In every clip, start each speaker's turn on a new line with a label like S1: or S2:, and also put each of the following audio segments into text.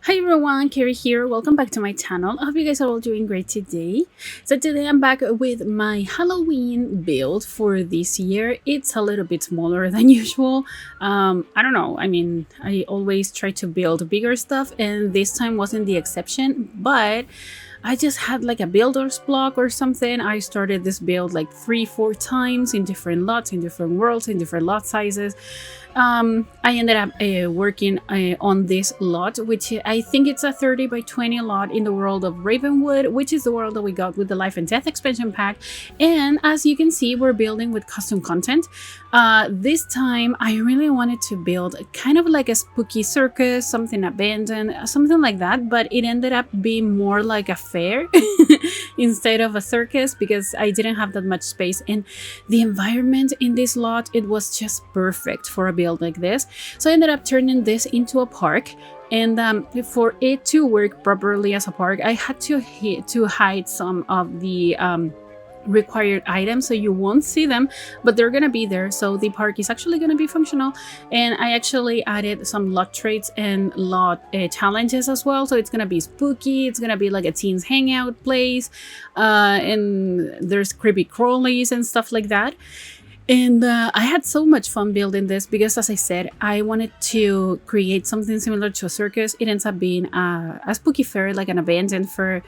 S1: Hi everyone, Kaary here. Welcome back to my channel. I hope you guys are all doing great today. So today I'm back with my Halloween build for this year. It's a little bit smaller than usual. I don't know. I mean, I always try to build bigger stuff and this time wasn't the exception, but I just had like a builder's block or something. I started this build like 3-4 times in different lots, in different worlds, in different lot sizes. I ended up working on this lot, which I think it's a 30 by 20 lot in the world of Ravenwood, which is the world that we got with the Life and Death expansion pack. And as you can see, we're building with custom content. This time I really wanted to build kind of like a spooky circus, something abandoned, something like that, but it ended up being more like a fair instead of a circus because I didn't have that much space, and the environment in this lot, it was just perfect for a build like this. So I ended up turning this into a park, and for it to work properly as a park, I had to hide some of the required items, so you won't see them, but they're gonna be there, so the park is actually gonna be functional. And I actually added some lot traits and lot challenges as well, so it's gonna be spooky, it's gonna be like a teens hangout place, and there's creepy crawlies and stuff like that. And I had so much fun building this because, as I said, I wanted to create something similar to a circus. It ends up being a spooky fair, like an abandoned fair,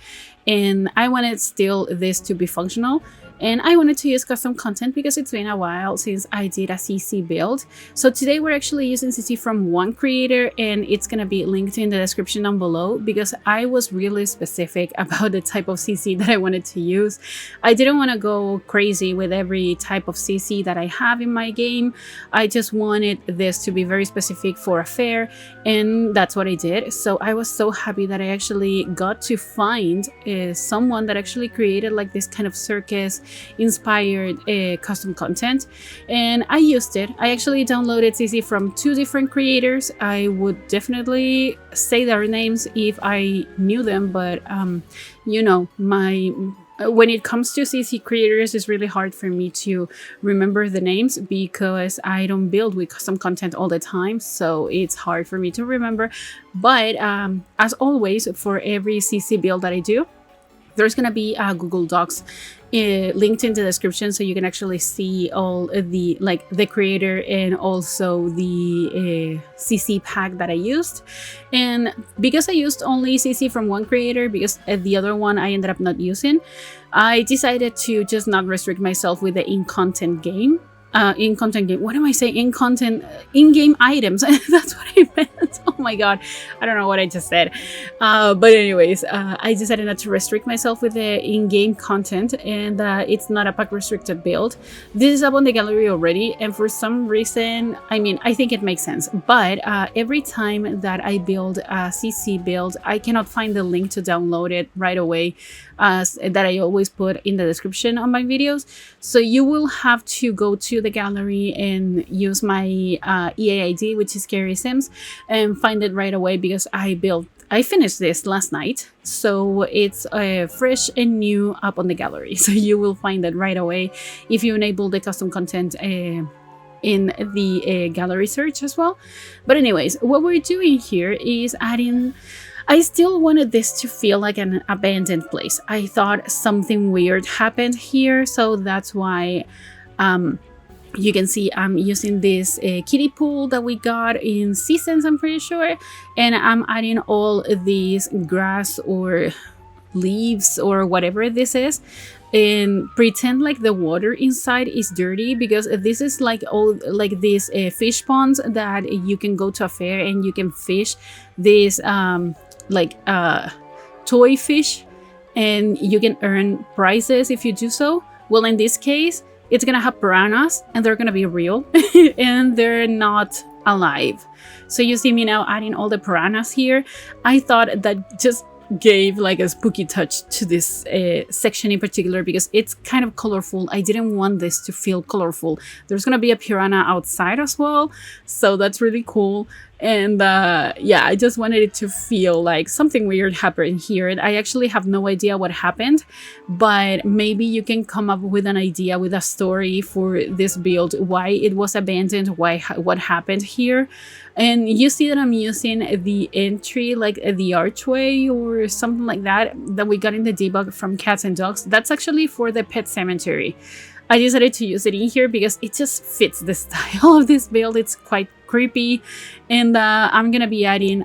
S1: and I wanted still this to be functional. And I wanted to use custom content because it's been a while since I did a CC build. So today we're actually using CC from one creator, and it's going to be linked in the description down below because I was really specific about the type of CC that I wanted to use. I didn't want to go crazy with every type of CC that I have in my game. I just wanted this to be very specific for a fair, and that's what I did. So I was so happy that I actually got to find someone that actually created like this kind of circus inspired custom content, and I used it. I actually downloaded CC from 2 different creators. I would definitely say their names if I knew them, but you know, when it comes to CC creators, it's really hard for me to remember the names because I don't build with custom content all the time, so it's hard for me to remember. But as always, for every CC build that I do, there's gonna be a Google Docs linked in the description, so you can actually see all of the the creator and also the CC pack that I used. And because I used only CC from one creator, because the other one I ended up not using, I decided to just not restrict myself with the in-content game. What am I saying? In-game items. That's what I meant. Oh my god, I don't know what I just said. But anyways, I decided not to restrict myself with the in-game content, and it's not a pack restricted build. This is up on the gallery already, and for some reason, I mean, I think it makes sense, but every time that I build a CC build, I cannot find the link to download it right away, that I always put in the description on my videos. So you will have to go to the gallery and use my EA ID, which is KaarySims, and find it right away because I finished this last night, so it's fresh and new up on the gallery. So you will find it right away if you enable the custom content in the gallery search as well. But anyways, what we're doing here is adding. I still wanted this to feel like an abandoned place. I thought something weird happened here, so that's why you can see I'm using this kiddie pool that we got in Seasons, I'm pretty sure, and I'm adding all these grass or leaves or whatever this is, and pretend like the water inside is dirty because this is like all like these fish ponds that you can go to a fair and you can fish these toy fish, and you can earn prizes if you do so. Well, in this case, it's gonna have piranhas, and they're gonna be real and they're not alive. So you see me now adding all the piranhas here. I thought that just gave like a spooky touch to this section in particular because it's kind of colorful. I didn't want this to feel colorful. There's gonna be a piranha outside as well, so that's really cool. And yeah, I just wanted it to feel like something weird happened here. And I actually have no idea what happened, but maybe you can come up with an idea, with a story for this build, why it was abandoned, what happened here. And you see that I'm using the entry, like the archway or something like that we got in the debug from Cats and Dogs. That's actually for the pet cemetery. I decided to use it in here because it just fits the style of this build. It's quite creepy. And I'm gonna be adding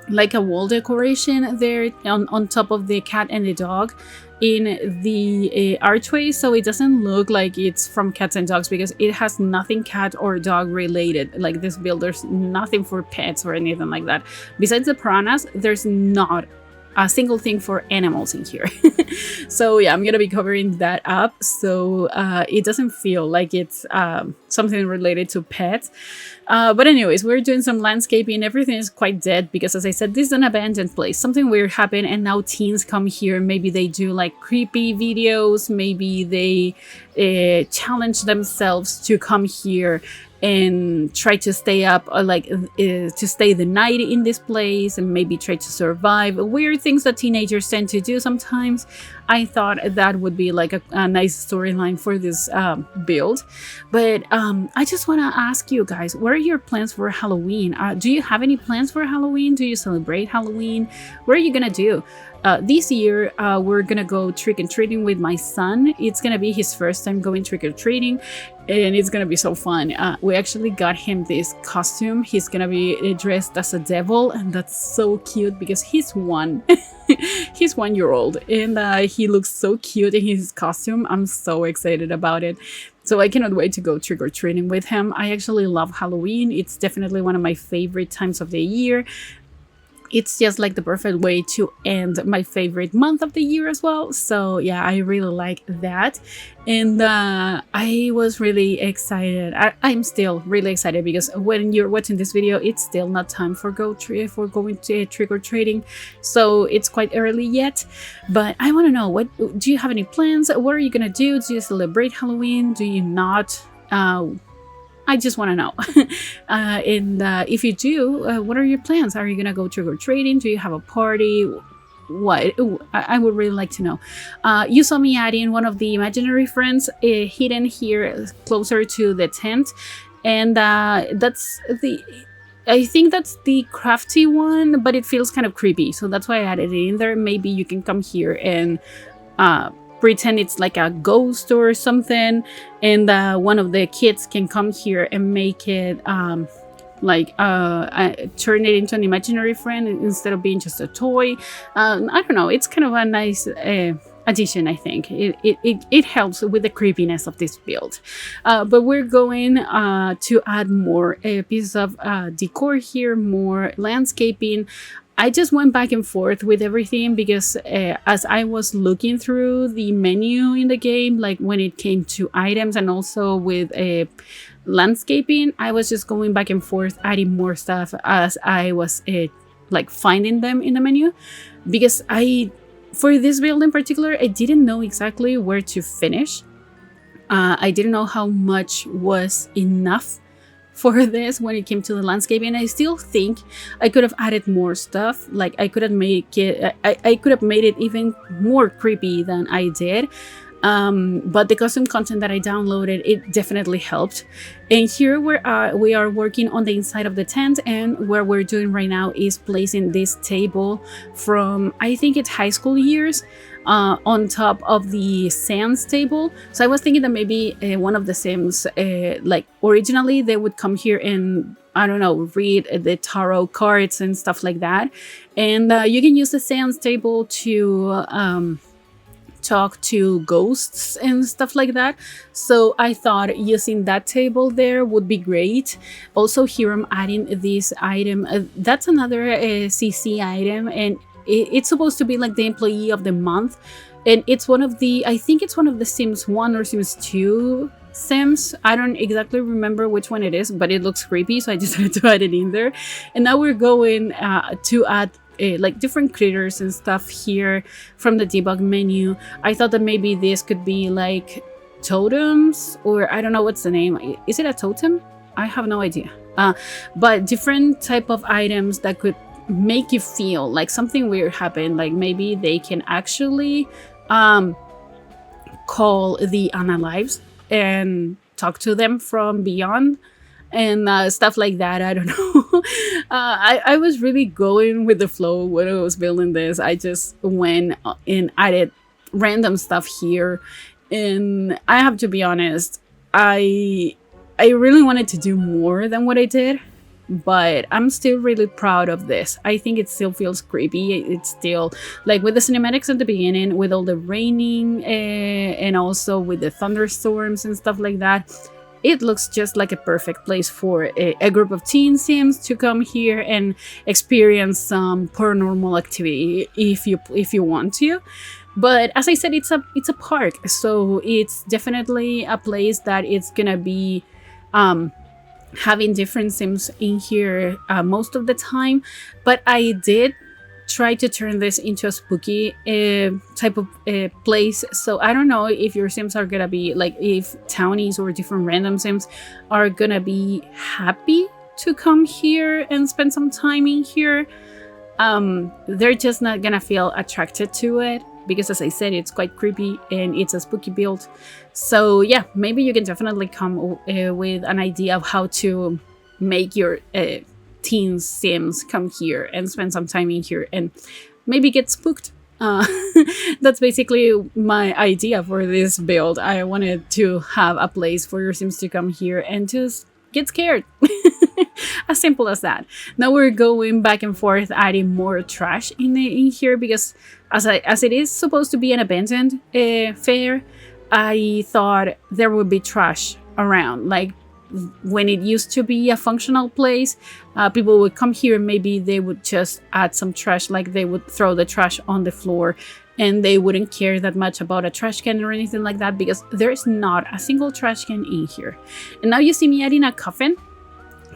S1: like a wall decoration there on top of the cat and the dog in the archway, so it doesn't look like it's from Cats and Dogs, because it has nothing cat or dog related. Like this build, there's nothing for pets or anything like that. Besides the piranhas, there's not a single thing for animals in here. So yeah, I'm gonna be covering that up so it doesn't feel like it's something related to pets. But anyways, we're doing some landscaping. Everything is quite dead because, as I said, this is an abandoned place. Something weird happened and now teens come here. Maybe they do like creepy videos, maybe they challenge themselves to come here and try to stay up, to stay the night in this place, and maybe try to survive. Weird things that teenagers tend to do sometimes. I thought that would be like a nice storyline for this build. But I just want to ask you guys, what are your plans for Halloween? Do you have any plans for Halloween? Do you celebrate Halloween? What are you gonna do? This year, we're gonna go trick-or-treating with my son. It's gonna be his first time going trick-or-treating, and it's gonna be so fun. We actually got him this costume. He's gonna be dressed as a devil, and that's so cute because he's one. He's 1 year old, and he looks so cute in his costume. I'm so excited about it. So I cannot wait to go trick-or-treating with him. I actually love Halloween. It's definitely one of my favorite times of the year. It's just like the perfect way to end my favorite month of the year as well. So yeah, I really like that. And I was really excited. I'm still really excited because when you're watching this video, it's still not time for going to trick-or-treating. So it's quite early yet. But I want to know, what do you have any plans? What are you gonna do? Do you celebrate Halloween? Do you not? I just want to know. And if you do, what are your plans? Are you gonna go trick-or-treating? Do you have a party? What? I would really like to know. You saw me adding one of the imaginary friends hidden here closer to the tent, and that's the... I think that's the crafty one, but it feels kind of creepy, so that's why I added it in there. Maybe you can come here and pretend it's like a ghost or something, and one of the kids can come here and make it turn it into an imaginary friend instead of being just a toy. I don't know, it's kind of a nice addition. I think it helps with the creepiness of this build. But we're going to add more pieces of decor here, more landscaping. I just went back and forth with everything because as I was looking through the menu in the game, like when it came to items and also with landscaping, I was just going back and forth, adding more stuff as I was like finding them in the menu. Because for this build in particular, I didn't know exactly where to finish. I didn't know how much was enough for this when it came to the landscaping. I still think I could have added more stuff. Like I could have made it even more creepy than I did. But the custom content that I downloaded, it definitely helped. And here we are working on the inside of the tent, and what we're doing right now is placing this table from, I think it's high school years, on top of the Sims table. So I was thinking that maybe one of the Sims, like originally they would come here and, I don't know, read the tarot cards and stuff like that. And you can use the Sims table to talk to ghosts and stuff like that. So I thought using that table there would be great. Also here I'm adding this item. That's another CC item, and it's supposed to be like the employee of the month, and it's one of the, I think it's one of the Sims 1 or Sims 2 Sims. I don't exactly remember which one it is, but it looks creepy, so I decided to add it in there. And now we're going to add like different critters and stuff here from the debug menu. I thought that maybe this could be like totems, or I don't know what's the name. Is it a totem? I have no idea. But different type of items that could make you feel like something weird happened. Like maybe they can actually call the unalives and talk to them from beyond and stuff like that. I don't know. I was really going with the flow when I was building this. I just went and added random stuff here, and I have to be honest, I really wanted to do more than what I did, but I'm still really proud of this. I think it still feels creepy. It's still like with the cinematics at the beginning, with all the raining and also with the thunderstorms and stuff like that. It looks just like a perfect place for a group of teen sims to come here and experience some paranormal activity if you want to. But as I said, it's a park, so it's definitely a place that it's gonna be having different sims in here most of the time. But I did try to turn this into a spooky type of place, so I don't know if your sims are gonna be like, if townies or different random sims are gonna be happy to come here and spend some time in here. They're just not gonna feel attracted to it, because as I said, it's quite creepy and it's a spooky build. So yeah, maybe you can definitely come with an idea of how to make your teen sims come here and spend some time in here and maybe get spooked. That's basically my idea for this build. I wanted to have a place for your sims to come here and just get scared. As simple as that. Now we're going back and forth adding more trash in here, because as it is supposed to be an abandoned fair, I thought there would be trash around. Like when it used to be a functional place, people would come here and maybe they would just add some trash, like they would throw the trash on the floor and they wouldn't care that much about a trash can or anything like that, because there's not a single trash can in here. And now you see me adding a coffin.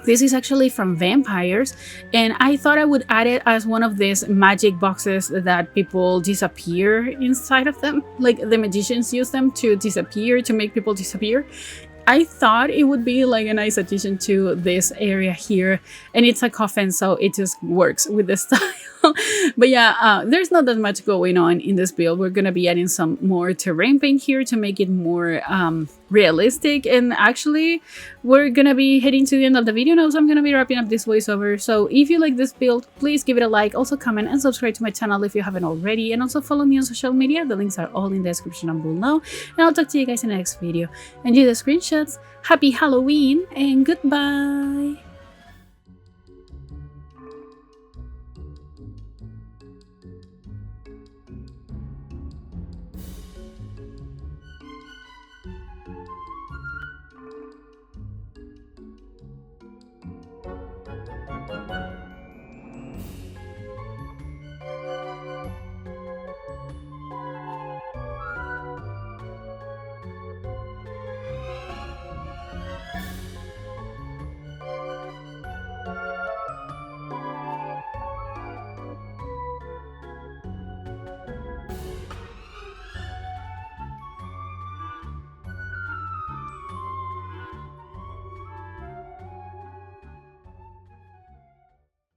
S1: This is actually from vampires, and I thought I would add it as one of these magic boxes that people disappear inside of them. Like the magicians use them to disappear, to make people disappear. I thought it would be like a nice addition to this area here, and it's a coffin, so it just works with the style. But yeah, there's not that much going on in this build. We're gonna be adding some more terrain paint here to make it more realistic, and actually we're gonna be heading to the end of the video now, so I'm gonna be wrapping up this voiceover. So if you like this build, please give it a like, also comment and subscribe to my channel if you haven't already, and also follow me on social media. The links are all in the description down below, and I'll talk to you guys in the next video. Enjoy the screenshots, happy Halloween, and goodbye.